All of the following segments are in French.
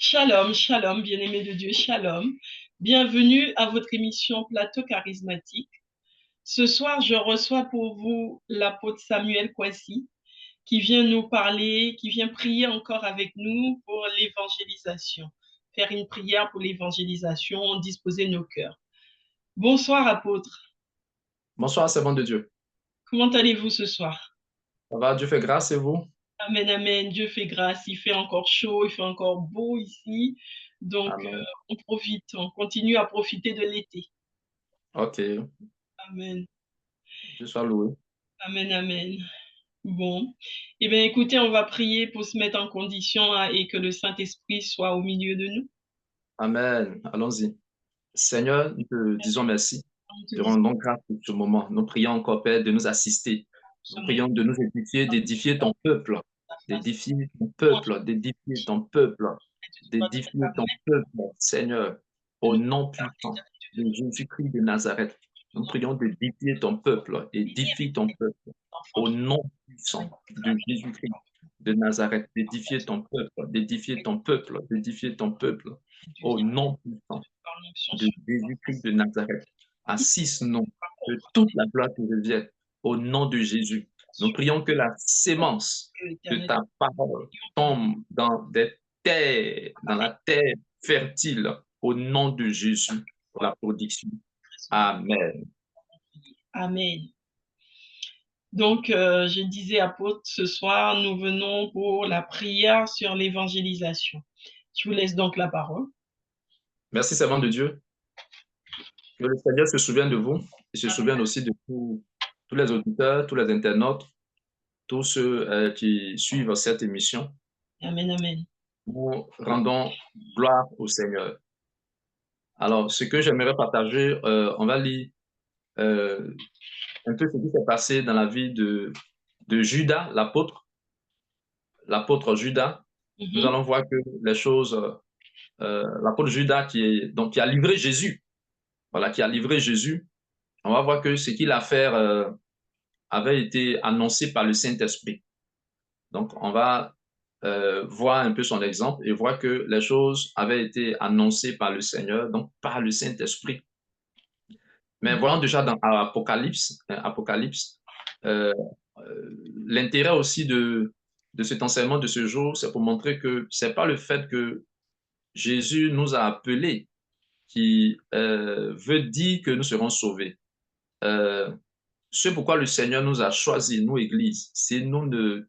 Shalom, shalom, bien-aimés de Dieu, shalom. Bienvenue à votre émission Plateau charismatique. Ce soir, je reçois pour vous l'apôtre Samuel Kwasi qui vient nous parler, qui vient prier encore avec nous pour l'évangélisation. Faire une prière pour l'évangélisation, disposer nos cœurs. Bonsoir, apôtre. Bonsoir, servant de Dieu. Comment allez-vous ce soir? Ça va, Dieu fait grâce et vous? Amen, amen. Dieu fait grâce. Il fait encore chaud, il fait encore beau ici. Donc, Amen. on profite, on continue à profiter de l'été. Ok, Amen. Dieu soit loué. Amen, amen. Bon. Eh bien, écoutez, on va prier pour se mettre en condition et que le Saint-Esprit soit au milieu de nous. Amen. Allons-y. Seigneur, nous te disons merci. On te Te dit, rendons grâce pour ce moment. Nous prions encore, Père, de nous assister. nous Nous sommes prions de nous édifier, d'édifier ton peuple, ta face. d'édifier ton Moi, peuple, d'édifier ton peuple, je te dois de d'édifier ta ton main, peuple, Seigneur, de au nous nom garder, puissant de de nous Jésus-Christ de Nazareth. Nous prions d'édifier ton peuple, bénir édifie ton peuple, enfants au qui nom sont puissant de Jésus-Christ de Nazareth, d'édifier ton peuple, d'édifier ton peuple, d'édifier ton peuple, du au vivant nom puissant par l'onction de sur Jésus-Christ de Nazareth, à nous. six noms, que toute la gloire te revienne, au nom de Jésus. Nous prions que la sémence Que de l'Éternel ta parole tombe dans des terres, dans la terre fertile, au nom de Jésus, pour la production. Amen. Amen. Donc, je disais, apôtre, ce soir, nous venons pour la prière sur l'évangélisation. Je vous laisse donc la parole. Merci, servant de Dieu. Que le Seigneur se souvienne de vous et se souvienne aussi de tous les auditeurs, tous les internautes, tous ceux qui suivent cette émission. Amen, amen. Nous rendons gloire au Seigneur. Alors, ce que j'aimerais partager, on va lire euh, un peu ce qui s'est passé dans la vie de Judas, l'apôtre Judas. Nous Mhm. allons voir que les choses, l'apôtre Judas qui a livré Jésus, voilà, qui a livré Jésus, on va voir que ce qu'il a fait avait été annoncé par le Saint-Esprit. Donc, on va voir un peu son exemple et voir que les choses avaient été annoncées par le Seigneur, donc par le Saint-Esprit. Mais voyons déjà dans Apocalypse, euh, l'intérêt aussi de cet enseignement de ce jour, c'est pour montrer que c'est pas le fait que Jésus nous a appelés qui veut dire que nous serons sauvés. Euh, ce pourquoi le Seigneur nous a choisis, nous, Église, si nous ne,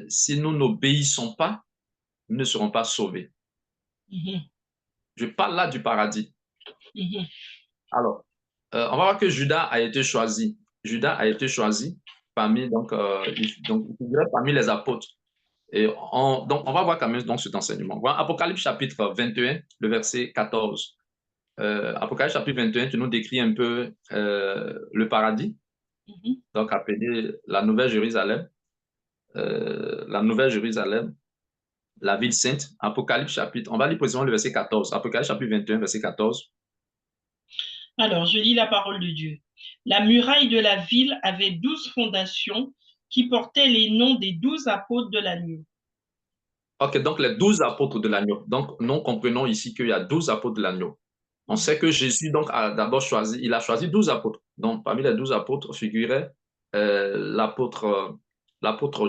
si nous n'obéissons pas, nous ne serons pas sauvés. Mhm. Je parle là du paradis. Mhm. Alors, on va voir que Judas a été choisi. Judas a été choisi parmi, il figurait parmi les apôtres. Et donc, on va voir quand même donc, cet enseignement. Voilà, Apocalypse chapitre 21, le verset 14. Apocalypse chapitre 21, tu nous décris un peu le paradis, Mhm. donc appelé la Nouvelle Jérusalem, la Nouvelle Jérusalem, la ville sainte. Apocalypse chapitre, on va lire précisément le verset 14. Apocalypse chapitre 21, verset 14. Alors, je lis la parole de Dieu. La muraille de la ville avait 12 fondations qui portaient les noms des 12 apôtres de l'agneau. Ok, donc les 12 apôtres de l'agneau. Donc, nous comprenons ici qu'il y a 12 apôtres de l'agneau. On Mhm. sait que Jésus donc a d'abord choisi, il a choisi 12 apôtres. Donc, parmi les 12 apôtres figurait l'apôtre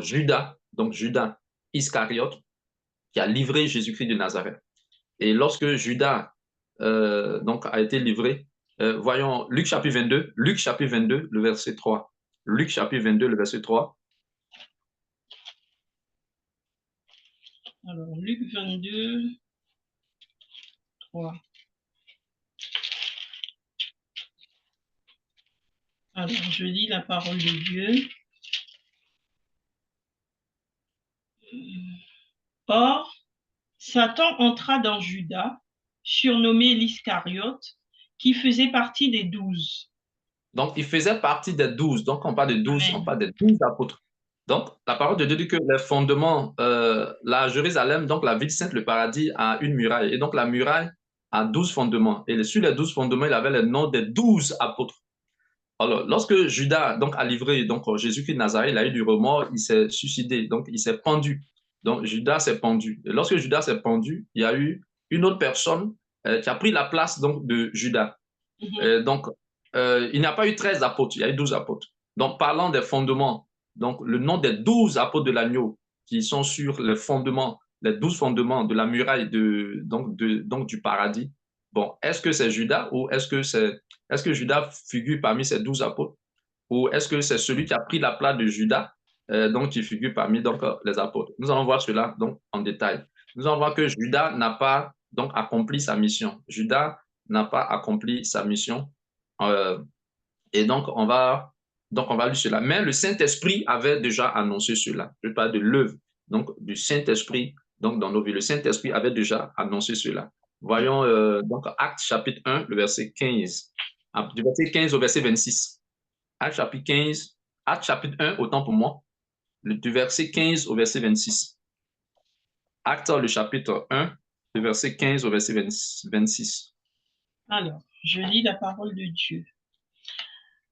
Judas, donc Judas Iscariote, qui a livré Jésus-Christ de Nazareth. Et lorsque Judas donc a été livré, voyons Luc chapitre 22, le verset 3. Luc chapitre 22, le verset 3. Alors, Luc 22, 3. Alors, je lis la parole de Dieu. Or, Satan entra dans Judas, surnommé l'Iscariote, qui faisait partie des 12. Donc, il faisait partie des 12. Donc, on parle de 12, on Amen. parle des 12 apôtres. Donc, la parole de Dieu dit que les fondements, la Jérusalem, donc la ville sainte, le paradis, a une muraille. Et donc, la muraille a 12 fondements. Et sur les 12 fondements, il avait le nom des 12 apôtres. Alors, lorsque Judas donc, a livré donc, Jésus-Christ de Nazareth, il a eu du remords, il s'est suicidé, donc il s'est pendu. Donc, Judas s'est pendu. Et lorsque Judas s'est pendu, il y a eu une autre personne qui a pris la place donc, de Judas. Donc, il n'y a pas eu 13 apôtres, il y a eu 12 apôtres. Donc, parlant des fondements, donc le nom des 12 apôtres de l'agneau qui sont sur les fondements, les 12 fondements de la muraille donc du paradis. Bon, est-ce que c'est Judas ou est-ce que Judas figure parmi ces 12 apôtres ou est-ce que c'est celui qui a pris la place de Judas donc qui figure parmi donc, les apôtres? Nous allons voir cela donc en détail. Nous allons voir que Judas n'a pas donc accompli sa mission. Judas n'a pas accompli sa mission. Euh, et donc on va lire cela. Mais le Saint-Esprit avait déjà annoncé cela. Je parle de l'œuvre donc du Saint-Esprit donc dans nos vies. Le Saint-Esprit avait déjà annoncé cela. Voyons donc Actes chapitre 1, le verset 15. Du verset 15 au verset 26. Actes chapitre 15, Actes chapitre 1, autant pour moi, du verset 15 au verset 26. Actes, le chapitre 1, du verset 15 au verset 26. Alors, je lis la parole de Dieu.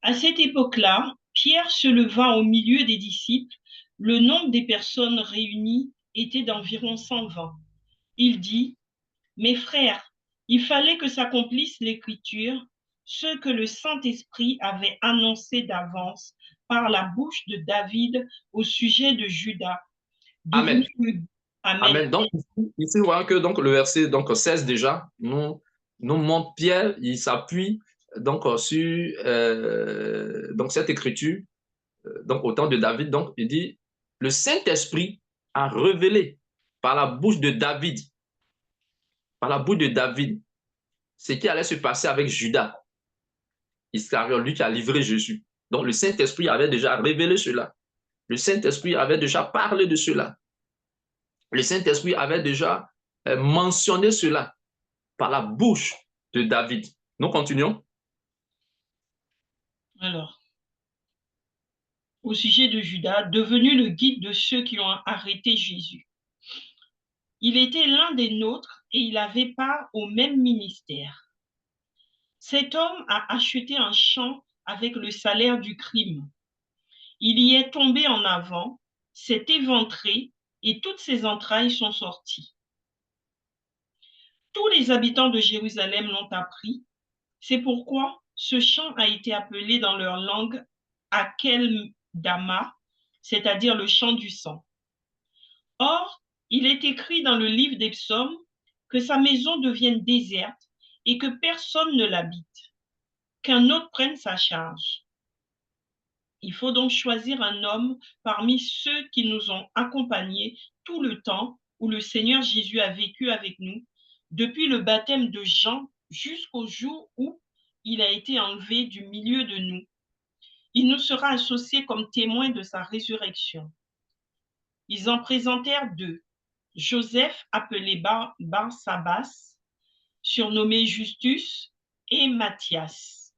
À cette époque-là, Pierre se leva au milieu des disciples. Le nombre des personnes réunies était d'environ 120. Il dit, « Mes frères, il fallait que s'accomplisse l'Écriture, ce que le Saint-Esprit avait annoncé d'avance par la bouche de David au sujet de Judas, Amen. devenu... » Amen. Amen. Donc, ici, on voit que donc, le verset donc, 16 déjà nous montre Pierre, il s'appuie donc, sur donc, cette écriture, donc, au temps de David. Donc, il dit, le Saint-Esprit a révélé par la bouche de David, par la bouche de David, ce qui allait se passer avec Judas Iscariot, lui qui a livré Jésus. Donc, le Saint-Esprit avait déjà révélé cela. Le Saint-Esprit avait déjà parlé de cela. Le Saint-Esprit avait déjà mentionné cela par la bouche de David. Nous continuons. Alors, au sujet de Judas, devenu le guide de ceux qui ont arrêté Jésus. Il était l'un des nôtres et il avait part au même ministère. Cet homme a acheté un champ avec le salaire du crime. Il y est tombé en avant, s'est éventré et toutes ses entrailles sont sorties. Tous les habitants de Jérusalem l'ont appris. C'est pourquoi ce champ a été appelé dans leur langue Akeldama, c'est-à-dire le champ du sang. Or, il est écrit dans le livre des psaumes que sa maison devienne déserte et que personne ne l'habite, qu'un autre prenne sa charge. Il faut donc choisir un homme parmi ceux qui nous ont accompagnés tout le temps où le Seigneur Jésus a vécu avec nous, depuis le baptême de Jean jusqu'au jour où il a été enlevé du milieu de nous. Il nous sera associé comme témoin de sa résurrection. Ils en présentèrent deux. Joseph, appelé Barsabas, surnommé Justus, et Matthias.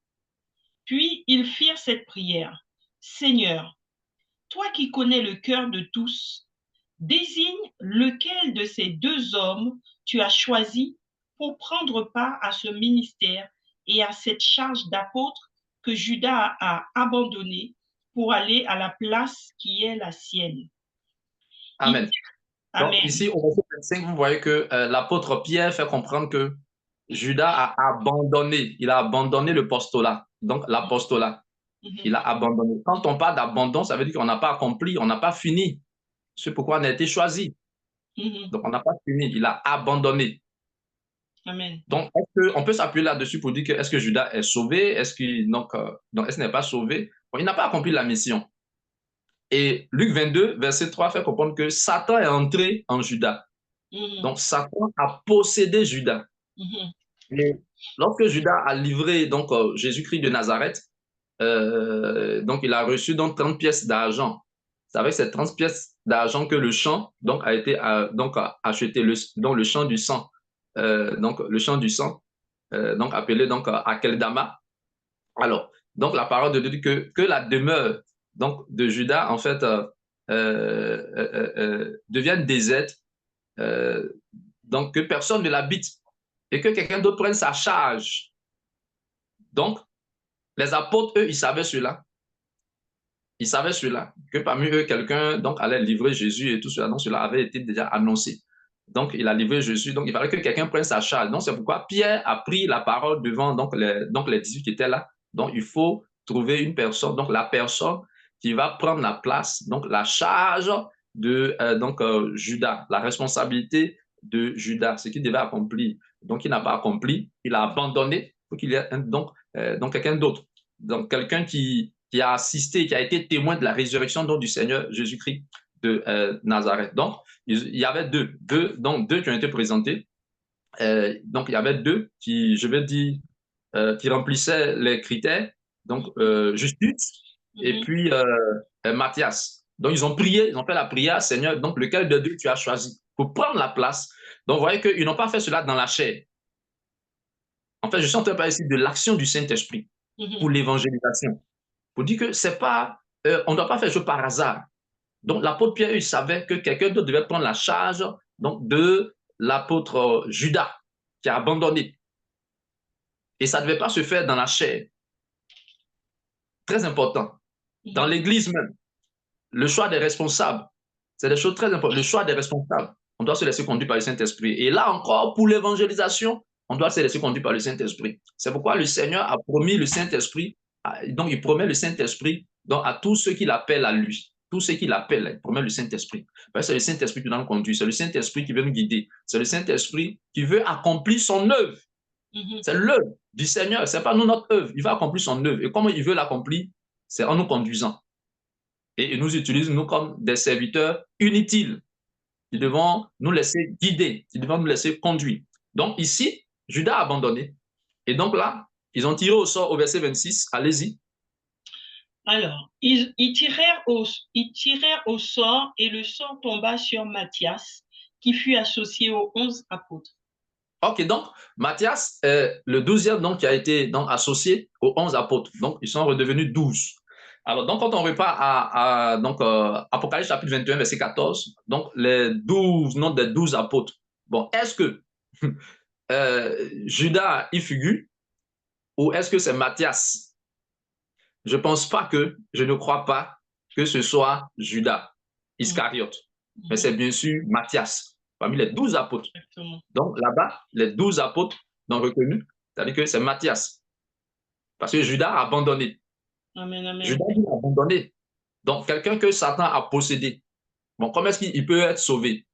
Puis ils firent cette prière. Seigneur, toi qui connais le cœur de tous, désigne lequel de ces deux hommes tu as choisi pour prendre part à ce ministère et à cette charge d'apôtre que Judas a abandonné pour aller à la place qui est la sienne. Amen. Donc, Amen. ici, au verset 25, vous voyez que l'apôtre Pierre fait comprendre que Judas a abandonné, il a abandonné le postulat, donc l'apostolat. Il a abandonné. Quand on parle d'abandon, ça veut dire qu'on n'a pas accompli, on n'a pas fini. C'est pourquoi on a été choisi. Donc, on n'a pas fini, il a abandonné. Amen. Donc, on peut s'appuyer là-dessus pour dire que est-ce que Judas est sauvé? Est-ce qu'il n'est pas sauvé? Bon, il n'a pas accompli la mission. Et Luc 22, verset 3 fait comprendre que Satan est entré en Judas. Donc, Satan a possédé Judas. Et lorsque Judas a livré donc Jésus-Christ de Nazareth, donc il a reçu donc 30 pièces d'argent. C'est avec ces 30 pièces d'argent que le champ donc a été acheté, donc le champ du sang. Donc le champ du sang, donc appelé donc Akeldama. Alors, donc la parole de Dieu dit que la demeure donc de Judas en fait devienne déserte, donc que personne ne l'habite et que quelqu'un d'autre prenne sa charge. Donc, les apôtres, eux, ils savaient cela. Ils savaient cela, que parmi eux, quelqu'un donc allait livrer Jésus et tout cela. Donc, cela avait été déjà annoncé. Donc, il a livré Jésus. Donc, il fallait que quelqu'un prenne sa charge. Donc, c'est pourquoi Pierre a pris la parole devant les 18 qui étaient là. Donc, il faut trouver une personne, donc la personne qui va prendre la place, donc la charge de Judas, la responsabilité de Judas, ce qu'il devait accomplir. Donc, il n'a pas accompli, il a abandonné. Il faut qu'il y ait donc quelqu'un d'autre. Donc, quelqu'un qui a assisté, qui a été témoin de la résurrection donc, du Seigneur Jésus-Christ de Nazareth. Donc, il y avait deux qui ont été présentés. Donc, il y avait deux qui, je vais dire, qui remplissaient les critères. Donc, Justus et puis Matthias. Donc, ils ont prié, ils ont fait la prière, Seigneur, donc lequel de deux tu as choisi pour prendre la place. Donc, vous voyez qu'ils n'ont pas fait cela dans la chair. En fait, je suis en train de parler ici de l'action du Saint-Esprit pour l'évangélisation. Pour dire que c'est pas, on ne doit pas faire chose par hasard. Donc, l'apôtre Pierre, il savait que quelqu'un d'autre devait prendre la charge donc, de l'apôtre Judas, qui a abandonné. Et ça ne devait pas se faire dans la chair. Très important. Dans l'Église même, le choix des responsables, c'est des choses très importantes. Le choix des responsables, on doit se laisser conduire par le Saint-Esprit. Et là encore, pour l'évangélisation, on doit se laisser conduire par le Saint-Esprit. C'est pourquoi le Seigneur a promis le Saint-Esprit. Donc, il promet le Saint-Esprit à tous ceux qui l'appellent à lui. Tous ceux qui l'appellent, il promet le Saint-Esprit. C'est le Saint-Esprit qui doit nous conduire. C'est le Saint-Esprit qui veut nous guider. C'est le Saint-Esprit qui veut accomplir son œuvre. C'est l'œuvre du Seigneur. Ce n'est pas nous notre œuvre. Il va accomplir son œuvre. Et comment il veut l'accomplir? C'est en nous conduisant. Et il nous utilise, nous, comme des serviteurs inutiles qui devons nous laisser guider, qui devons nous laisser conduire. Donc ici, Judas a abandonné. Et donc là, ils ont tiré au sort au verset 26. Allez-y. Alors, ils tirèrent au sort et le sort tomba sur Matthias, qui fut associé aux 11 apôtres. Ok, donc Matthias est le 12e donc, qui a été donc, associé aux 11 apôtres. Donc, ils sont redevenus 12. Alors, donc, quand on repart à Apocalypse chapitre 21, verset 14, donc les 12 noms des 12 apôtres. Bon, est-ce que Judas y figure ou est-ce que c'est Matthias? Je ne crois pas que ce soit Judas Iscariote, mais c'est bien sûr Matthias, parmi les 12 apôtres. Exactement. Donc là-bas, les 12 apôtres sont reconnus, c'est-à-dire que c'est Matthias. Parce que Judas a abandonné. Amen, amen. Judas a abandonné. Donc, quelqu'un que Satan a possédé. Bon, comment est-ce qu'il peut être sauvé?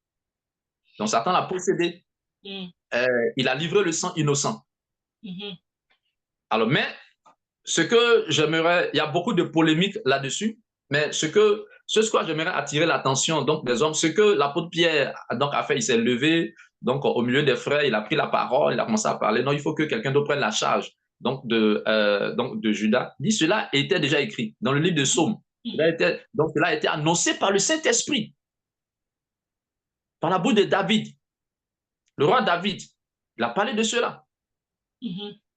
Donc, Satan l'a possédé. Il a livré le sang innocent. Alors, mais ce que j'aimerais, il y a beaucoup de polémiques là-dessus, mais ce que j'aimerais attirer l'attention donc des hommes, ce que l'apôtre Pierre donc a fait, il s'est levé donc au milieu des frères, il a pris la parole, il a commencé à parler. Non, il faut que quelqu'un d'autre prenne la charge donc de Judas. Dit cela était déjà écrit dans le livre de Psaumes. Donc cela a été annoncé par le Saint-Esprit, par la bouche de David, le roi David. Il a parlé de cela.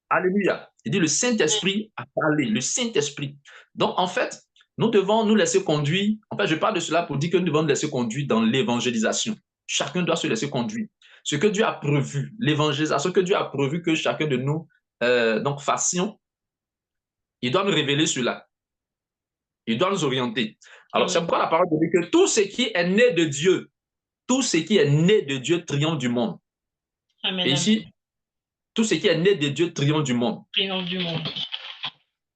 Alléluia. Il dit le Saint-Esprit a parlé, le Saint-Esprit. Donc, en fait, nous devons nous laisser conduire. En fait, je parle de cela pour dire que nous devons nous laisser conduire dans l'évangélisation. Chacun doit se laisser conduire. Ce que Dieu a prévu, l'évangélisation que Dieu a prévu que chacun de nous donc fassions, il doit nous révéler cela. Il doit nous orienter. Alors, c'est pourquoi la parole dit que tout ce qui est né de Dieu, tout ce qui est né de Dieu triomphe du monde. Amen, et ici, tout ce qui est né de Dieu triomphe du monde. Triomphe du monde.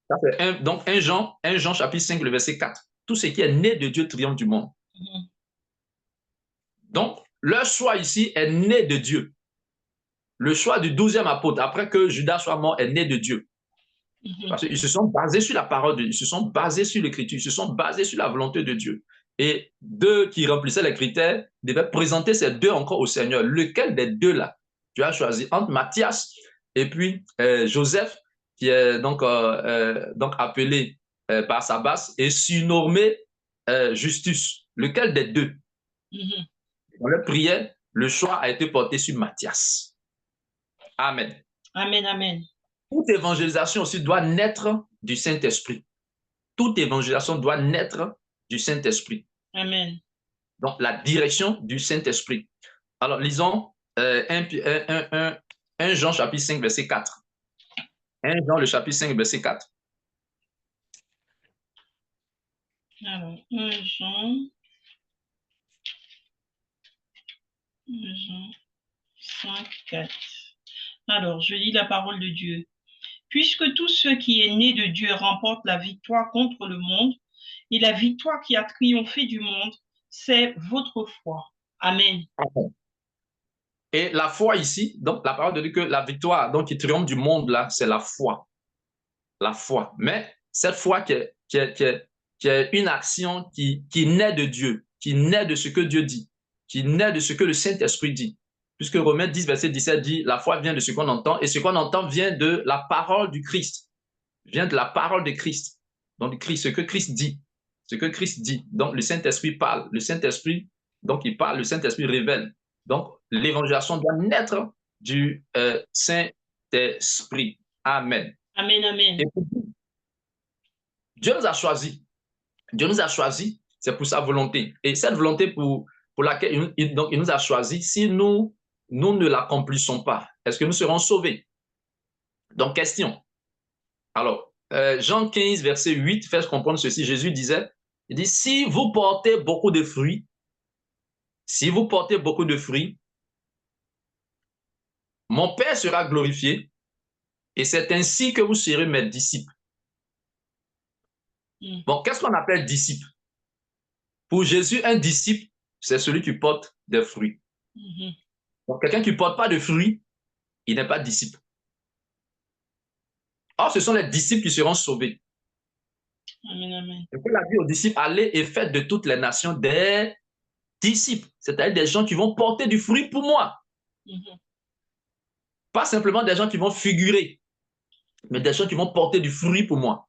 Ça fait donc 1 Jean chapitre 5, le verset 4. Tout ce qui est né de Dieu triomphe du monde. Donc, leur choix ici est né de Dieu. Le choix du 12e apôtre, après que Judas soit mort, est né de Dieu. Parce qu'ils se sont basés sur la parole de Dieu, ils se sont basés sur l'Écriture, ils se sont basés sur la volonté de Dieu. Et deux qui remplissaient les critères devaient présenter ces deux encore au Seigneur. Lequel des deux là tu as choisi entre Matthias et puis Joseph, qui est donc appelé par Sabas et surnommé Justus. Lequel des deux? Dans leur prière, le choix a été porté sur Matthias. Amen. Amen, amen. Toute évangélisation aussi doit naître du Saint-Esprit. Toute évangélisation doit naître du Saint-Esprit. Amen. Donc, la direction du Saint-Esprit. Alors, lisons 1 Jean chapitre 5, verset 4. 1 Jean le chapitre 5, verset 4. Alors, 1 Jean 5, 4. Alors, je lis la parole de Dieu. Puisque tout ce qui est né de Dieu remporte la victoire contre le monde, et la victoire qui a triomphé du monde, c'est votre foi. Amen. Et la foi ici, donc la parole de Dieu que la victoire donc, qui triomphe du monde, là, c'est la foi. La foi. Mais cette foi qui est une action qui naît de Dieu, qui naît de ce que Dieu dit, qui naît de ce que le Saint-Esprit dit. Puisque Romains 10, verset 17 dit, la foi vient de ce qu'on entend, et ce qu'on entend vient de la parole du Christ, vient de la parole de Christ. Donc, Christ, ce que Christ dit, ce que Christ dit. Donc, le Saint-Esprit parle, le Saint-Esprit, donc il parle, le Saint-Esprit révèle. Donc, l'évangélisation doit naître du Saint-Esprit. Amen. Amen, amen. Dieu nous a choisis. Dieu nous a choisis, c'est pour sa volonté. Et cette volonté pour laquelle il nous a choisis, si nous ne l'accomplissons pas, est-ce que nous serons sauvés? Donc, question. Alors, Jean 15, verset 8, fait comprendre ceci. Jésus disait, il dit, si vous portez beaucoup de fruits, mon Père sera glorifié, et c'est ainsi que vous serez mes disciples. Bon, qu'est-ce qu'on appelle disciple? Pour Jésus, un disciple, c'est celui qui porte des fruits. Donc, quelqu'un qui ne porte pas de fruits, il n'est pas disciple. Or, ce sont les disciples qui seront sauvés. Amen, amen. Et puis, il a dit aux disciples, allez et faites de toutes les nations des disciples, c'est-à-dire des gens qui vont porter du fruit pour moi. Pas simplement des gens qui vont figurer, mais des gens qui vont porter du fruit pour moi.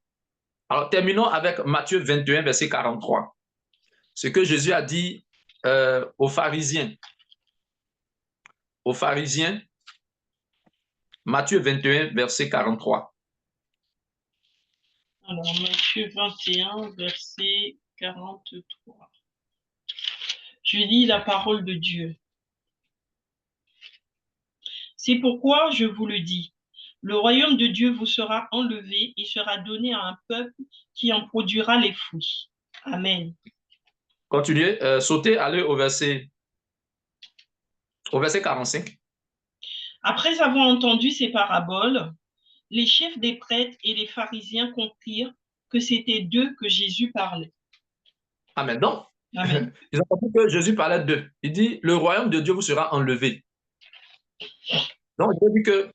Alors, terminons avec Matthieu 21, verset 43. Ce que Jésus a dit aux pharisiens. Aux pharisiens, Matthieu 21, verset 43. Alors, Matthieu 21, verset 43. Je lis la parole de Dieu. C'est pourquoi je vous le dis, le royaume de Dieu vous sera enlevé et sera donné à un peuple qui en produira les fruits. Amen. Continuez, sautez, allez au verset 45. Après avoir entendu ces paraboles, les chefs des prêtres et les pharisiens comprirent que c'était d'eux que Jésus parlait. Amen. Donc, Amen. ils ont compris que Jésus parlait d'eux. Il dit, le royaume de Dieu vous sera enlevé. Donc, il dit que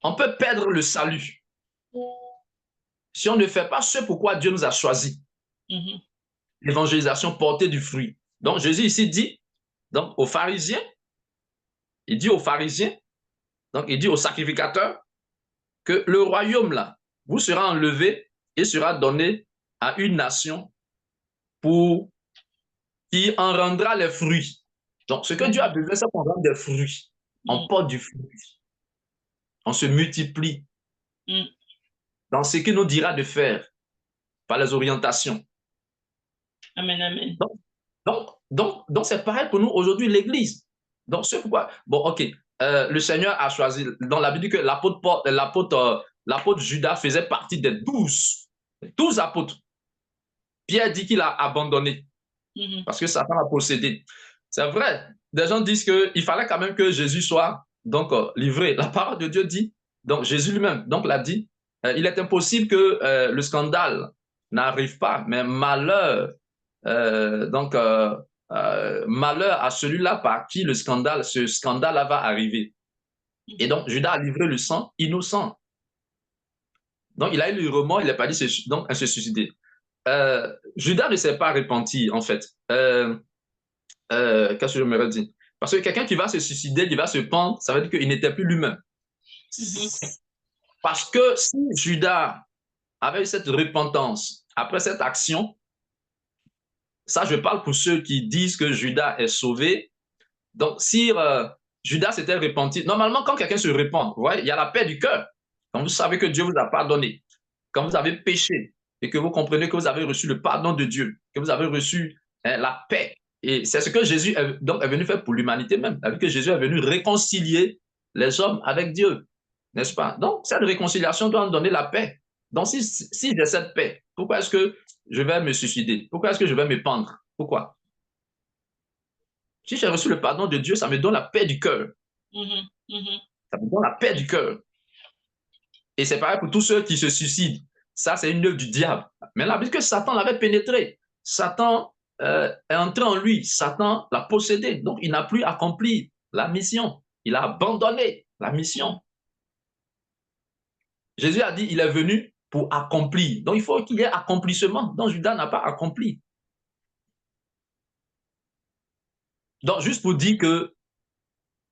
on peut perdre le salut si on ne fait pas ce pourquoi Dieu nous a choisis. L'évangélisation, porter du fruit. Donc, Jésus ici dit, donc, aux pharisiens, il dit aux pharisiens, donc il dit aux sacrificateurs, que le royaume, là, vous sera enlevé et sera donné à une nation pour qui en rendra les fruits. Donc, ce que Dieu a besoin, c'est qu'on rende des fruits. On porte du fruit. On se multiplie dans ce qu'il nous dira de faire par les orientations. Amen, amen. Donc c'est pareil pour nous aujourd'hui, l'Église. Donc, c'est pourquoi, bon, ok, le Seigneur a choisi, dans la Bible, que l'apôtre Judas faisait partie des 12 apôtres. Pierre dit qu'il a abandonné parce que Satan a possédé. C'est vrai, des gens disent qu'il fallait quand même que Jésus soit donc livré. La parole de Dieu dit, donc Jésus lui-même donc l'a dit, il est impossible que le scandale n'arrive pas, mais malheur, malheur à celui-là par qui ce scandale va arriver. Et donc Judas a livré le sang innocent. Donc il a eu le remords, il n'a pas dit donc à se suicider. Judas ne s'est pas repenti, en fait. Qu'est-ce que je me redis? Parce que quelqu'un qui va se suicider, qui va se pendre, ça veut dire qu'il n'était plus lui-même. Parce que si Judas avait eu cette repentance après cette action, ça je parle pour ceux qui disent que Judas est sauvé. Donc si Judas s'était repenti, normalement quand quelqu'un se repent, vous voyez, il y a la paix du cœur. Quand vous savez que Dieu vous a pardonné, quand vous avez péché, et que vous comprenez que vous avez reçu le pardon de Dieu, que vous avez reçu la paix. Et c'est ce que Jésus est venu faire pour l'humanité même. C'est-à-dire que Jésus est venu réconcilier les hommes avec Dieu, n'est-ce pas? Donc, cette réconciliation doit nous donner la paix. Donc, si j'ai cette paix, Pourquoi est-ce que je vais me suicider? Pourquoi est-ce que je vais me pendre? Pourquoi? Si j'ai reçu le pardon de Dieu, ça me donne la paix du cœur. Ça me donne la paix du cœur. Et c'est pareil pour tous ceux qui se suicident. Ça, c'est une œuvre du diable. Mais là, puisque Satan l'avait pénétré, Satan est entré en lui, Satan l'a possédé. Donc, il n'a plus accompli la mission. Il a abandonné la mission. Jésus a dit, il est venu pour accomplir. Donc, il faut qu'il y ait accomplissement. Donc, Judas n'a pas accompli. Donc, juste pour dire que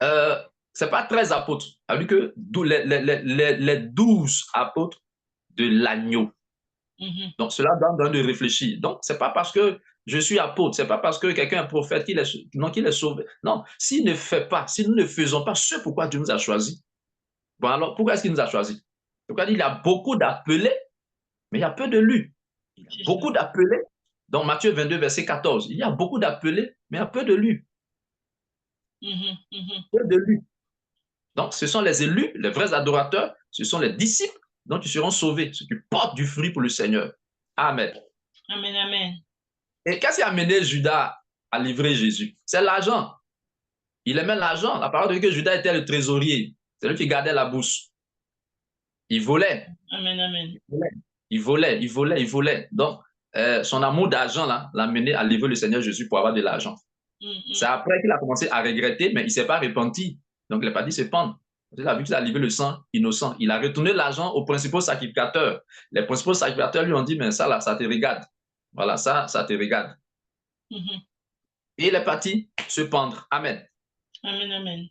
ce n'est pas 13 apôtres. C'est-à-dire que les 12 apôtres de l'agneau. Donc, cela donne de réfléchir. Donc, ce n'est pas parce que je suis apôtre, ce n'est pas parce que quelqu'un est prophète qu'il est sauvé. Non, s'il ne fait pas, si nous ne faisons pas ce pourquoi Dieu nous a choisis, bon alors, pourquoi est-ce qu'il nous a choisis? Pourquoi il y a beaucoup d'appelés, mais il y a peu de lus. Il y a beaucoup d'appelés. Dans Matthieu 22, verset 14, il y a beaucoup d'appelés, mais il y a peu de lus. Peu de lus. Donc, ce sont les élus, les vrais adorateurs, ce sont les disciples dont ils seront sauvés, ceux qui portent du fruit pour le Seigneur. Amen. Amen, amen. Et qu'est-ce qui a amené Judas à livrer Jésus? C'est l'argent. Il aimait l'argent. La parole dit que Judas était le trésorier. C'est lui qui gardait la bourse. Il volait. Amen, amen. Il volait. Donc, son amour d'argent l'a amené à livrer le Seigneur Jésus pour avoir de l'argent. C'est après qu'il a commencé à regretter, mais il ne s'est pas repenti. Donc, il n'a pas dit se pendre. Il a vu qu'il a livré le sang innocent. Il a retourné l'argent aux principaux sacrificateurs. Les principaux sacrificateurs lui ont dit, mais ça, là, ça te regarde. Voilà, ça te regarde. Et il est parti se pendre. Amen. Amen, amen.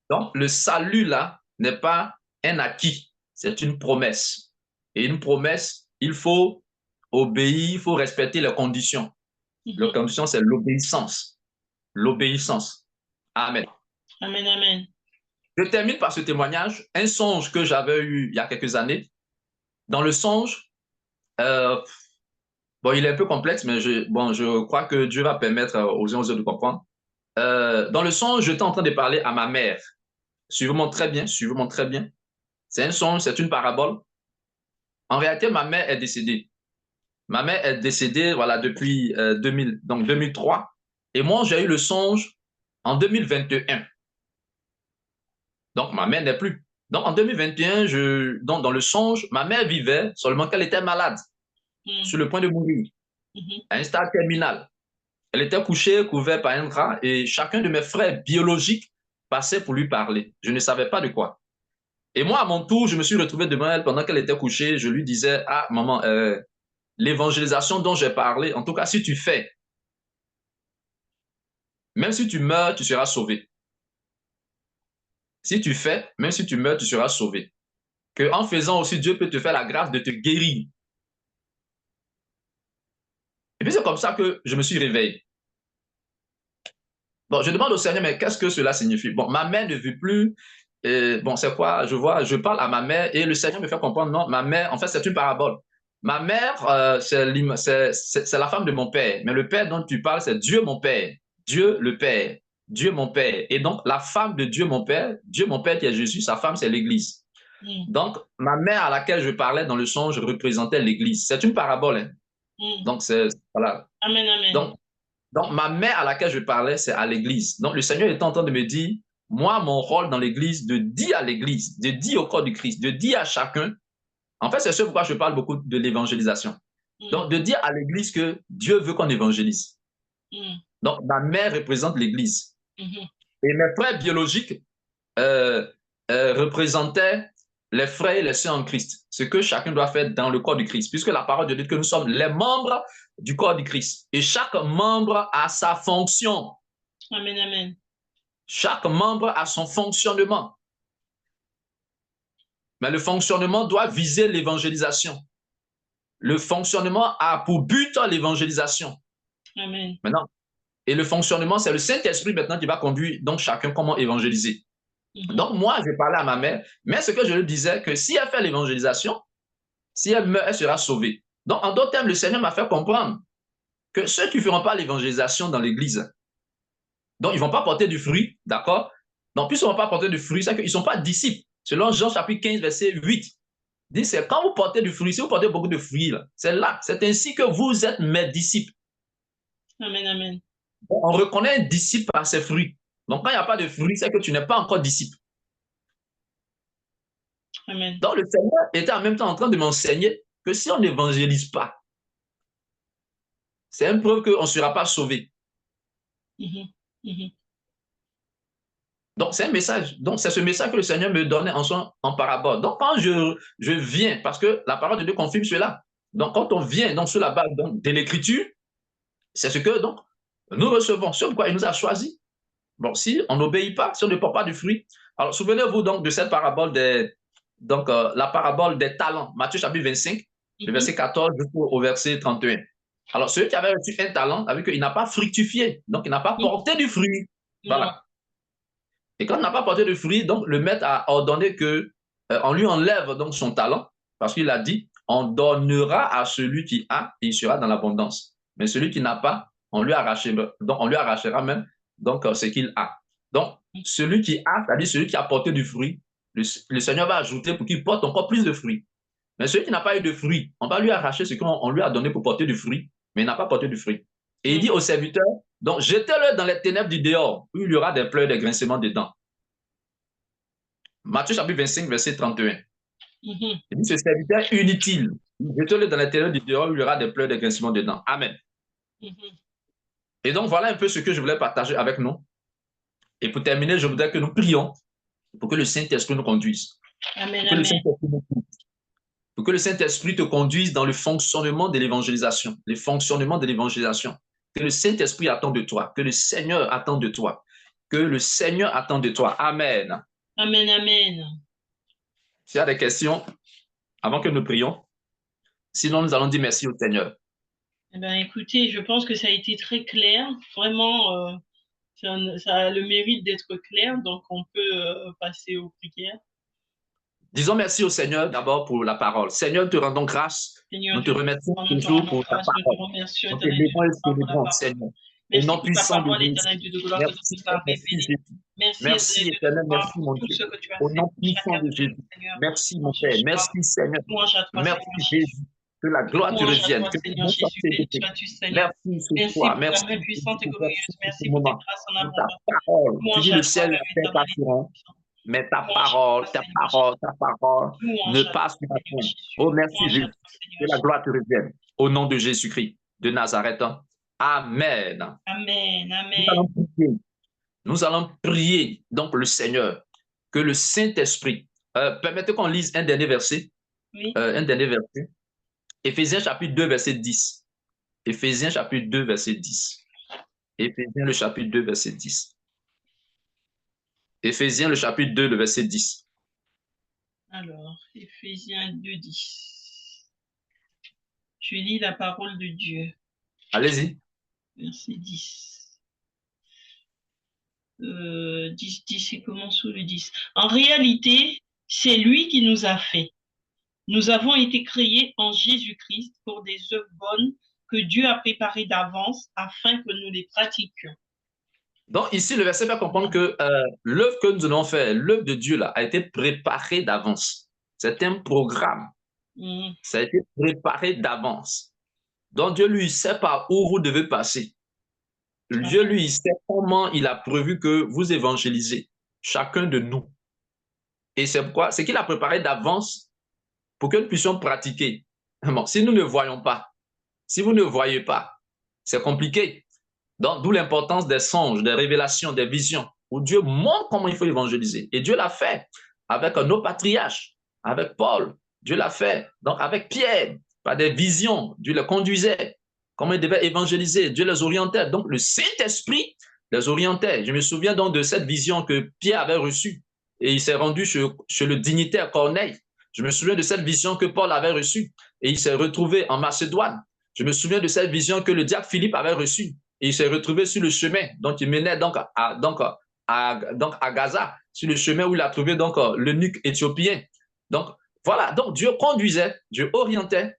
Donc, le salut, là, n'est pas un acquis. C'est une promesse. Et une promesse, il faut obéir, il faut respecter les conditions. Les conditions, c'est l'obéissance. L'obéissance. Amen. Amen, amen. Je termine par ce témoignage, un songe que j'avais eu il y a quelques années. Dans le songe, bon, il est un peu complexe, mais je crois que Dieu va permettre aux uns aux autres de comprendre. Dans le songe, j'étais en train de parler à ma mère. Suivez-moi très bien, suivez-moi très bien. C'est un songe, c'est une parabole. En réalité, ma mère est décédée. Ma mère est décédée voilà, depuis 2003. Et moi, j'ai eu le songe en 2021. Donc, ma mère n'est plus. Donc, en 2021, dans le songe, ma mère vivait, seulement qu'elle était malade, sur le point de mourir, à un stade terminal. Elle était couchée, couverte par un drap, et chacun de mes frères biologiques passait pour lui parler. Je ne savais pas de quoi. Et moi, à mon tour, je me suis retrouvé devant elle pendant qu'elle était couchée. Je lui disais, ah, maman, l'évangélisation dont j'ai parlé, en tout cas, si tu fais, même si tu meurs, tu seras sauvé. Si tu fais, même si tu meurs, tu seras sauvé. Qu'en faisant aussi, Dieu peut te faire la grâce de te guérir. Et puis c'est comme ça que je me suis réveillé. Bon, je demande au Seigneur, mais qu'est-ce que cela signifie? Bon, ma mère ne vit plus. Bon, c'est quoi? Je parle à ma mère et le Seigneur me fait comprendre, non, ma mère, en fait, c'est une parabole. Ma mère, c'est la femme de mon père. Mais le père dont tu parles, c'est Dieu mon père. Dieu le Père. Dieu mon père. Et donc, la femme de Dieu mon père qui est Jésus, sa femme, c'est l'Église. Donc, ma mère à laquelle je parlais dans le songe représentait l'Église. C'est une parabole. Hein. Donc, c'est, voilà. Amen, amen. Donc, ma mère à laquelle je parlais, c'est à l'Église. Donc, le Seigneur est en train de me dire, moi, mon rôle dans l'Église, de dire à l'Église, de dire au corps du Christ, de dire à chacun. En fait, c'est ce pourquoi je parle beaucoup de l'évangélisation. Donc, de dire à l'Église que Dieu veut qu'on évangélise. Donc, ma mère représente l'Église. Et mes frères biologiques représentaient les frères et les sœurs en Christ. Ce que chacun doit faire dans le corps du Christ. Puisque la parole de Dieu dit que nous sommes les membres du corps du Christ. Et chaque membre a sa fonction. Amen, amen. Chaque membre a son fonctionnement. Mais le fonctionnement doit viser l'évangélisation. Le fonctionnement a pour but l'évangélisation. Amen. Maintenant, et le fonctionnement, c'est le Saint-Esprit maintenant qui va conduire donc chacun comment évangéliser. Donc moi, je parlais à ma mère, mais ce que je lui disais, que si elle fait l'évangélisation, si elle meurt, elle sera sauvée. Donc en d'autres termes, le Seigneur m'a fait comprendre que ceux qui ne feront pas l'évangélisation dans l'Église, donc ils ne vont pas porter du fruit, d'accord? Donc puisqu'ils ne vont pas porter du fruit, c'est qu'ils ne sont pas disciples. Selon Jean chapitre 15, verset 8. Dit, c'est quand vous portez du fruit, si vous portez beaucoup de fruits, c'est là, c'est ainsi que vous êtes mes disciples. Amen, amen. On reconnaît un disciple par ses fruits. Donc, quand il n'y a pas de fruits, c'est que tu n'es pas encore disciple. Amen. Donc, le Seigneur était en même temps en train de m'enseigner que si on n'évangélise pas, c'est une preuve qu'on ne sera pas sauvé. Donc, c'est un message. Donc, c'est ce message que le Seigneur me donnait en parabole. Donc, quand je viens, parce que la parole de Dieu confirme cela. Donc, quand on vient donc, sur la base donc, de l'Écriture, c'est ce que donc, nous recevons, sur quoi il nous a choisi. Bon, si on n'obéit pas, si on ne porte pas du fruit. Alors, souvenez-vous donc de cette parabole la parabole des talents. Matthieu chapitre 25, le verset 14 jusqu'au verset 31. Alors, celui qui avait reçu un talent, a vu qu'il n'a pas fructifié, donc il n'a pas porté du fruit. Voilà. Et quand il n'a pas porté de fruit, donc le maître a ordonné que on lui enlève donc son talent, parce qu'il a dit, on donnera à celui qui a et il sera dans l'abondance. Mais celui qui n'a pas, on lui arrachera même donc ce qu'il a. Donc celui qui a, c'est-à-dire celui qui a porté du fruit, le Seigneur va ajouter pour qu'il porte encore plus de fruits. Mais celui qui n'a pas eu de fruit, on va lui arracher ce qu'on lui a donné pour porter du fruit, mais il n'a pas porté du fruit. Et il dit au serviteur, donc jetez-le dans les ténèbres du dehors, où il y aura des pleurs et des grincements de dents. Matthieu chapitre 25, verset 31. Il dit, ce serviteur inutile, jetez-le dans les ténèbres du dehors, où il y aura des pleurs et des grincements de dents. Amen. Et donc, voilà un peu ce que je voulais partager avec nous. Et pour terminer, je voudrais que nous prions pour que le Saint-Esprit nous conduise. Amen, pour que le Saint-Esprit te conduise dans le fonctionnement de l'évangélisation. Le fonctionnement de l'évangélisation. Que le Saint-Esprit attend de toi. Que le Seigneur attend de toi. Que le Seigneur attend de toi. Amen. Amen, amen. S'il y a des questions, avant que nous prions, sinon nous allons dire merci au Seigneur. Eh bien, écoutez, je pense que ça a été très clair. Vraiment, ça a le mérite d'être clair, donc on peut passer aux prières. Disons merci au Seigneur d'abord pour la parole. Seigneur, nous te rendons grâce. Seigneur, nous te remercions toujours pour ta parole. Nous te levons et te célébrons, Seigneur. Au nom puissant de Jésus. Merci, merci Jésus. Merci éternel, merci mon Dieu. Au nom puissant de Jésus. Merci mon Père. Merci Seigneur. Merci Jésus. Que la gloire te revienne. Que le nom soit célébré. Merci ce soir. Merci pour ta parole. Tu dis le ciel et la terre passeront. Mais ta parole ne passe pas. Oh, merci Jésus. Que la gloire te revienne. Au nom de Jésus-Christ de Nazareth. Amen. Amen. Amen. Nous allons prier donc le Seigneur, que le Saint-Esprit, permettez qu'on lise un dernier verset. Oui. Un dernier verset. Éphésiens chapitre 2, verset 10. Éphésiens chapitre 2, verset 10. Éphésiens le chapitre 2, verset 10. Éphésiens le chapitre 2, le verset 10. Alors, Éphésiens 2, 10. Je lis la parole de Dieu. Allez-y. Verset 10. 10, et commence sous le 10. En réalité, c'est lui qui nous a fait. Nous avons été créés en Jésus-Christ pour des œuvres bonnes que Dieu a préparées d'avance afin que nous les pratiquions. Donc ici, le verset fait comprendre que l'œuvre que nous allons faire, l'œuvre de Dieu là, a été préparée d'avance. C'est un programme. Ça a été préparé d'avance. Donc Dieu lui sait par où vous devez passer. Dieu lui sait comment il a prévu que vous évangélisez, chacun de nous. Et c'est pourquoi, c'est qu'il a préparé d'avance pour que nous puissions pratiquer. Bon, si nous ne voyons pas, si vous ne voyez pas, c'est compliqué. Donc, d'où l'importance des songes, des révélations, des visions, où Dieu montre comment il faut évangéliser. Et Dieu l'a fait avec nos patriarches, avec Paul. Dieu l'a fait donc avec Pierre, par des visions. Dieu les conduisait, comment ils devaient évangéliser. Dieu les orientait. Donc, le Saint-Esprit les orientait. Je me souviens donc de cette vision que Pierre avait reçue. Et il s'est rendu chez le dignitaire Corneille. Je me souviens de cette vision que Paul avait reçue. Et il s'est retrouvé en Macédoine. Je me souviens de cette vision que le diacre Philippe avait reçue. Et il s'est retrouvé sur le chemin, donc il menait donc à Gaza, sur le chemin où il a trouvé donc l'eunuque éthiopien. Donc voilà, donc Dieu conduisait, Dieu orientait,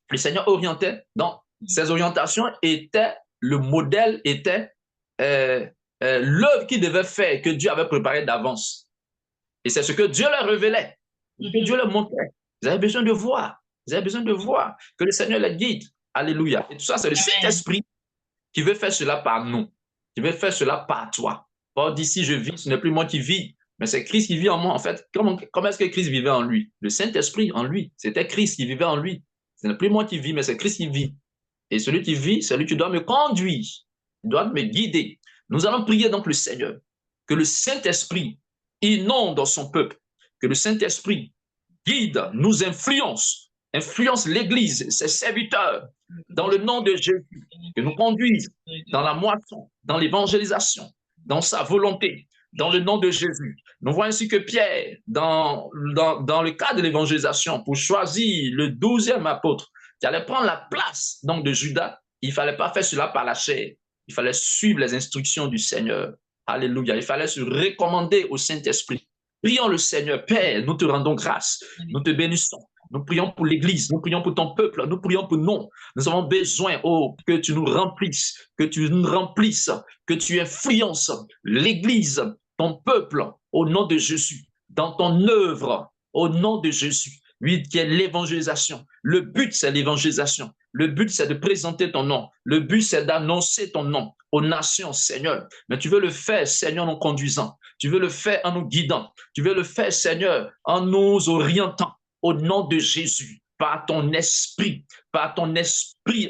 le Seigneur orientait. Donc ces orientations étaient, le modèle était l'œuvre qu'il devait faire, que Dieu avait préparée d'avance. Et c'est ce que Dieu leur révélait, que Dieu leur montrait. Vous avez besoin de voir. Vous avez besoin de voir que le Seigneur les guide. Alléluia. Et tout ça, c'est le Saint-Esprit qui veut faire cela par nous, qui veut faire cela par toi. Paul dit, si je vis, ce n'est plus moi qui vis, mais c'est Christ qui vit en moi. En fait, comment est-ce que Christ vivait en lui? Le Saint-Esprit en lui. C'était Christ qui vivait en lui. Ce n'est plus moi qui vis, mais c'est Christ qui vit. Et celui qui vit, c'est lui qui doit me conduire, il doit me guider. Nous allons prier donc le Seigneur, que le Saint-Esprit inonde son peuple, que le Saint-Esprit guide, nous influence l'Église, ses serviteurs, dans le nom de Jésus, que nous conduise dans la moisson, dans l'évangélisation, dans sa volonté, dans le nom de Jésus. Nous voyons ainsi que Pierre, dans le cadre de l'évangélisation, pour choisir le 12e apôtre, qui allait prendre la place donc de Judas, il ne fallait pas faire cela par la chair, il fallait suivre les instructions du Seigneur. Alléluia, il fallait se recommander au Saint-Esprit. Prions le Seigneur. Père, nous te rendons grâce, nous te bénissons. Nous prions pour l'Église, nous prions pour ton peuple, nous prions pour nous. Nous avons besoin, oh, que tu nous remplisses, que tu influences l'Église, ton peuple, au nom de Jésus, dans ton œuvre, au nom de Jésus. Oui, qui est l'évangélisation. Le but, c'est l'évangélisation. Le but, c'est de présenter ton nom. Le but, c'est d'annoncer ton nom aux nations, Seigneur. Mais tu veux le faire, Seigneur, en nous conduisant. Tu veux le faire en nous guidant. Tu veux le faire, Seigneur, en nous orientant. Au nom de Jésus, par ton esprit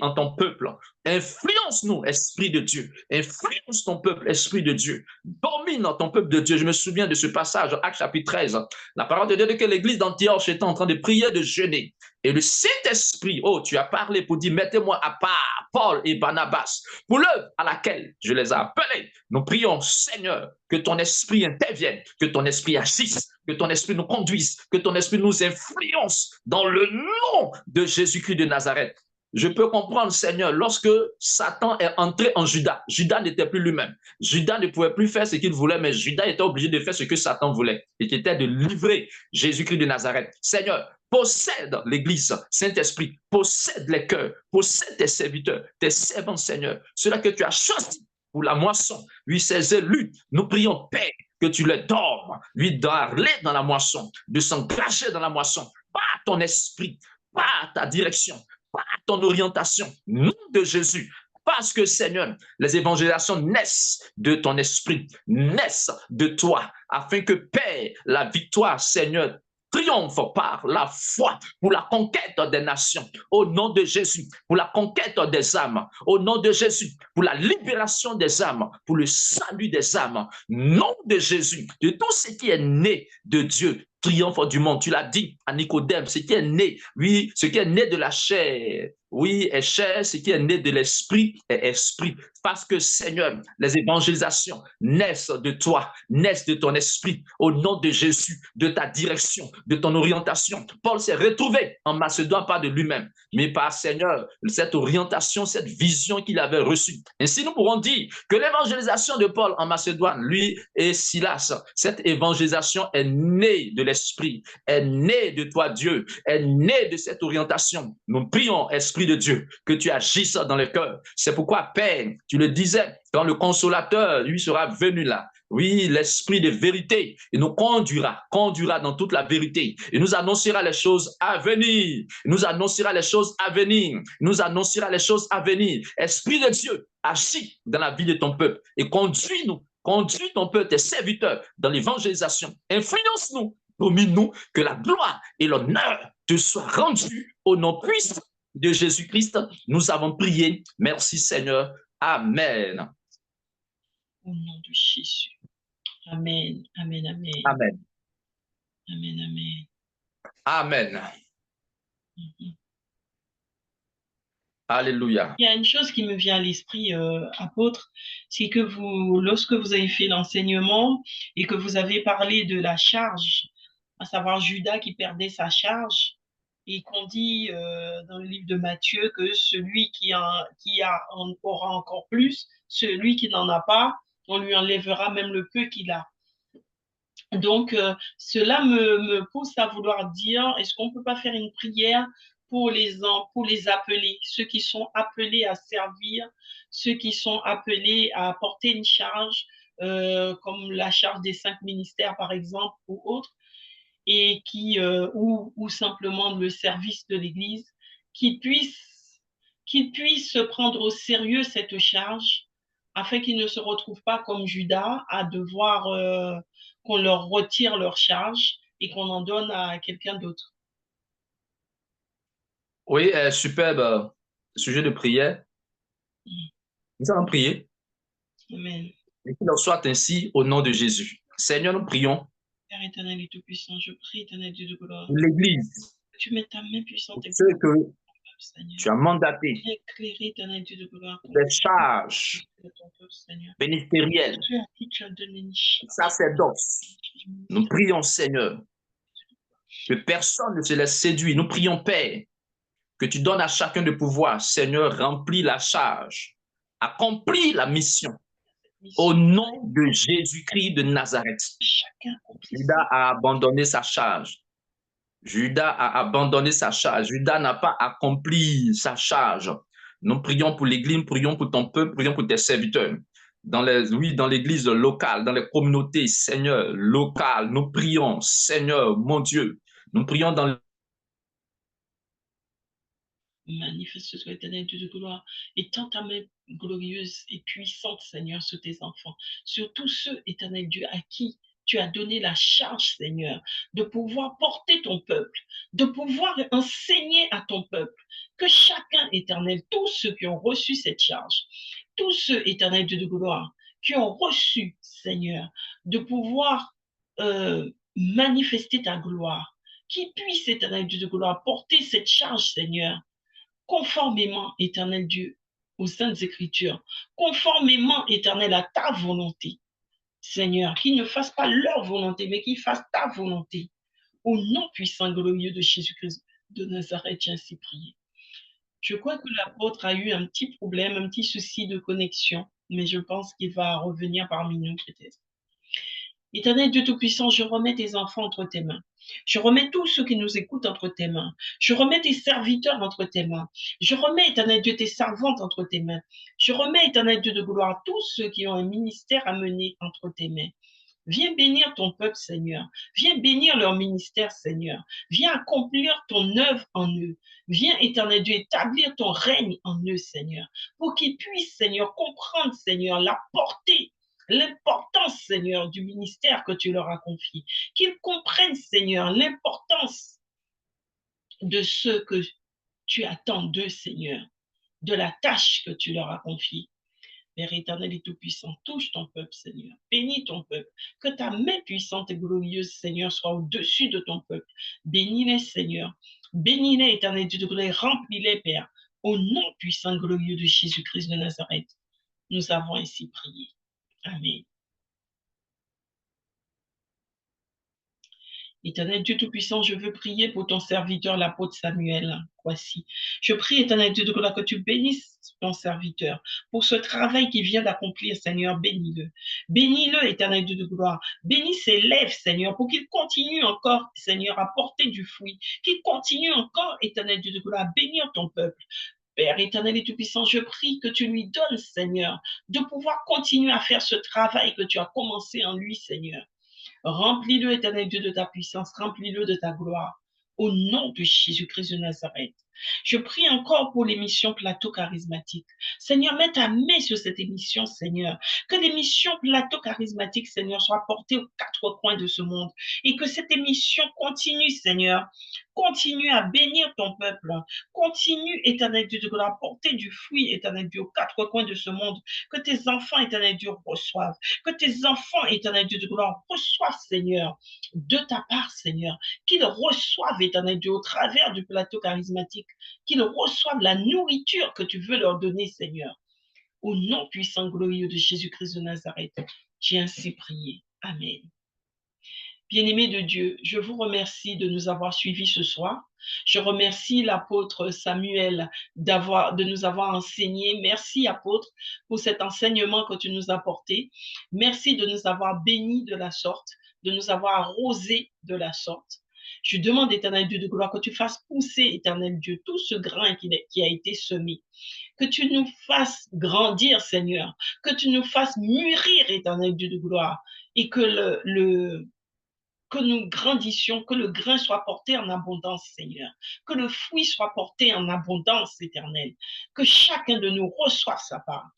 en ton peuple. Influence-nous, Esprit de Dieu. Influence ton peuple, Esprit de Dieu. Domine ton peuple de Dieu. Je me souviens de ce passage, Actes chapitre 13. La parole de Dieu dit que l'église d'Antioche était en train de prier, de jeûner. Et le Saint-Esprit, oh, tu as parlé pour dire, mettez-moi à part Paul et Barnabas pour l'œuvre à laquelle je les ai appelés. Nous prions, Seigneur, que ton esprit intervienne, que ton esprit agisse, que ton esprit nous conduise, que ton esprit nous influence dans le nom de Jésus-Christ de Nazareth. Je peux comprendre, Seigneur, lorsque Satan est entré en Judas, Judas n'était plus lui-même. Judas ne pouvait plus faire ce qu'il voulait, mais Judas était obligé de faire ce que Satan voulait, et qui était de livrer Jésus-Christ de Nazareth. Seigneur, possède l'Église, Saint-Esprit, possède les cœurs, possède tes serviteurs, tes servants, Seigneur, ceux-là que tu as choisis pour la moisson. Oui, ces élus, nous prions, Père, que tu les dormes, lui d'aller dans la moisson, de s'engager dans la moisson, par ton esprit, par ta direction, par ton orientation, nom de Jésus. Parce que, Seigneur, les évangélisations naissent de ton esprit, naissent de toi, afin que, Père, la victoire, Seigneur, triomphe par la foi pour la conquête des nations, au nom de Jésus, pour la conquête des âmes, au nom de Jésus, pour la libération des âmes, pour le salut des âmes, nom de Jésus, de tout ce qui est né de Dieu, triomphe du monde. Tu l'as dit à Nicodème, ce qui est né, oui, ce qui est né de la chair, oui, est chair, ce qui est né de l'esprit est esprit. Parce que, Seigneur, les évangélisations naissent de toi, naissent de ton esprit, au nom de Jésus, de ta direction, de ton orientation. Paul s'est retrouvé en Macédoine, pas de lui-même, mais par, Seigneur, cette orientation, cette vision qu'il avait reçue. Ainsi, nous pourrons dire que l'évangélisation de Paul en Macédoine, lui et Silas, cette évangélisation est née de l'esprit, est née de toi, Dieu, est née de cette orientation. Nous prions, Esprit de Dieu, que tu agisses dans le cœur. C'est pourquoi, Père, tu le disais, quand le consolateur, lui, sera venu là, oui, l'esprit de vérité, il nous conduira dans toute la vérité. Il nous annoncera les choses à venir. Il nous annoncera les choses à venir. Il nous annoncera les choses à venir. Esprit de Dieu, agis dans la vie de ton peuple et conduis-nous. Conduis ton peuple, tes serviteurs, dans l'évangélisation. Influence-nous, domine-nous, que la gloire et l'honneur te soient rendus au nom puissant de Jésus-Christ. Nous avons prié. Merci Seigneur. Amen. Au nom de Jésus. Amen, amen, amen. Amen. Amen, amen. Amen. Alléluia. Il y a une chose qui me vient à l'esprit, apôtre, c'est que vous, lorsque vous avez fait l'enseignement et que vous avez parlé de la charge, à savoir Judas qui perdait sa charge, et qu'on dit dans le livre de Matthieu que celui qui a en aura encore plus, celui qui n'en a pas, on lui enlèvera même le peu qu'il a. Donc, cela me pousse à vouloir dire, est-ce qu'on ne peut pas faire une prière pour les appeler, ceux qui sont appelés à servir, ceux qui sont appelés à porter une charge, comme la charge des 5 ministères, par exemple, ou autre. et ou simplement le service de l'Église, qu'ils puissent prendre au sérieux cette charge afin qu'ils ne se retrouvent pas comme Judas à devoir qu'on leur retire leur charge et qu'on en donne à quelqu'un d'autre. Oui, superbe sujet de prière. Nous allons prier. Amen. Et qu'il en soit ainsi au nom de Jésus. Seigneur, nous prions Père éternel et tout-puissant, je prie, éternel Dieu de gloire, pour l'Église, que tu mets ta main pour puissante et ceux que Seigneur. tu as mandatés, Éclairer, éternel Dieu de gloire, des charges de ton peuple, Seigneur. ministérielles, Tu as dit, tu as donné une charge. sacerdoce. Nous prions, Seigneur, que personne ne se laisse séduire. Nous prions, Père, que tu donnes à chacun de pouvoir, Seigneur, remplis la charge, accomplis la mission. Au nom de Jésus-Christ de Nazareth. Judas a abandonné sa charge. Judas a abandonné sa charge. Judas n'a pas accompli sa charge. Nous prions pour l'Église, prions pour ton peuple, prions pour tes serviteurs. Dans l'Église locale, dans les communautés, Seigneur, locales, nous prions, Seigneur, mon Dieu. Nous prions dans Manifeste-toi, éternel Dieu de gloire, et tends ta main glorieuse et puissante, Seigneur, sur tes enfants, sur tous ceux, éternel Dieu, à qui tu as donné la charge, Seigneur, de pouvoir porter ton peuple, de pouvoir enseigner à ton peuple, que chacun, éternel, tous ceux qui ont reçu cette charge, tous ceux, éternel Dieu de gloire, qui ont reçu, Seigneur, de pouvoir manifester ta gloire, qui puissent, éternel Dieu de gloire, porter cette charge, Seigneur, conformément, éternel Dieu, aux saintes écritures, conformément, éternel, à ta volonté. Seigneur, qu'ils ne fassent pas leur volonté, mais qu'ils fassent ta volonté. Au nom puissant glorieux de Jésus-Christ de Nazareth, j'ai ainsi prié. Je crois que l'apôtre a eu un petit problème, un petit souci de connexion, mais je pense qu'il va revenir parmi nous peut-être. Éternel Dieu Tout-Puissant, je remets tes enfants entre tes mains. Je remets tous ceux qui nous écoutent entre tes mains. Je remets tes serviteurs entre tes mains. Je remets, éternel Dieu, tes servantes entre tes mains. Je remets, éternel Dieu de gloire, tous ceux qui ont un ministère à mener entre tes mains. Viens bénir ton peuple, Seigneur. Viens bénir leur ministère, Seigneur. Viens accomplir ton œuvre en eux. Viens, éternel Dieu, établir ton règne en eux, Seigneur, pour qu'ils puissent, Seigneur, comprendre, Seigneur, la portée, l'importance, Seigneur, du ministère que tu leur as confié. Qu'ils comprennent, Seigneur, l'importance de ce que tu attends d'eux, Seigneur, de la tâche que tu leur as confiée. Père éternel et tout-puissant, touche ton peuple, Seigneur. Bénis ton peuple. Que ta main puissante et glorieuse, Seigneur, soit au-dessus de ton peuple. Bénis-les, Seigneur. Bénis-les, éternel Dieu de gloire. Remplis-les, Père. Au nom puissant et glorieux de Jésus-Christ de Nazareth, nous avons ainsi prié. Amen. Éternel Dieu Tout-Puissant, je veux prier pour ton serviteur, l'apôtre Samuel. Voici. Je prie, éternel Dieu de gloire, que tu bénisses ton serviteur pour ce travail qu'il vient d'accomplir, Seigneur. Bénis-le. Bénis-le, éternel Dieu de gloire. Bénis ses lèvres, Seigneur, pour qu'il continue encore, Seigneur, à porter du fruit. Qu'il continue encore, éternel Dieu de gloire, à bénir ton peuple. Père éternel et tout-puissant, je prie que tu lui donnes, Seigneur, de pouvoir continuer à faire ce travail que tu as commencé en lui, Seigneur. Remplis-le, éternel Dieu, de ta puissance, remplis-le de ta gloire. Au nom de Jésus-Christ de Nazareth. Je prie encore pour l'émission Plateau Charismatique. Seigneur, mets ta main sur cette émission, Seigneur. Que l'émission Plateau Charismatique, Seigneur, soit portée aux quatre coins de ce monde. Et que cette émission continue, Seigneur. Continue à bénir ton peuple. Continue, éternel Dieu, de porter du fruit, éternel Dieu, aux quatre coins de ce monde. Que tes enfants, éternel Dieu, reçoivent. Que tes enfants, éternel Dieu de gloire, reçoivent, Seigneur, de ta part, Seigneur. Qu'ils reçoivent, éternel Dieu, au travers du plateau charismatique, qu'ils reçoivent la nourriture que tu veux leur donner, Seigneur. Au nom puissant, glorieux de Jésus-Christ de Nazareth, j'ai ainsi prié. Amen. Bien-aimés de Dieu, je vous remercie de nous avoir suivis ce soir. Je remercie l'apôtre Samuel de nous avoir enseigné. Merci, apôtre, pour cet enseignement que tu nous as porté. Merci de nous avoir bénis de la sorte, de nous avoir arrosés de la sorte. Je demande, éternel Dieu de gloire, que tu fasses pousser, éternel Dieu, tout ce grain qui a été semé. Que tu nous fasses grandir, Seigneur. Que tu nous fasses mûrir, éternel Dieu de gloire. Et que que nous grandissions, que le grain soit porté en abondance, Seigneur, que le fruit soit porté en abondance, Éternel, que chacun de nous reçoive sa part.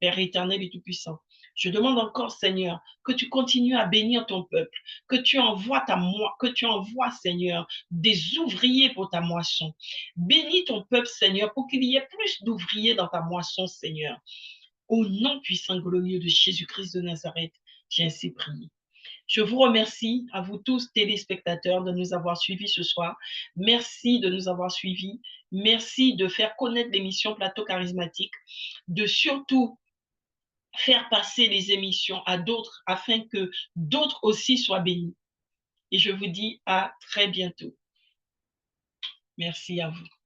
Père éternel et tout-puissant, je demande encore, Seigneur, que tu continues à bénir ton peuple, que tu envoies, Seigneur, des ouvriers pour ta moisson. Bénis ton peuple, Seigneur, pour qu'il y ait plus d'ouvriers dans ta moisson, Seigneur. Au nom puissant et glorieux de Jésus-Christ de Nazareth, j'ai ainsi prié. Je vous remercie, à vous tous téléspectateurs, de nous avoir suivis ce soir. Merci de nous avoir suivis. Merci de faire connaître l'émission Plateau Charismatique, de surtout faire passer les émissions à d'autres afin que d'autres aussi soient bénis. Et je vous dis à très bientôt. Merci à vous.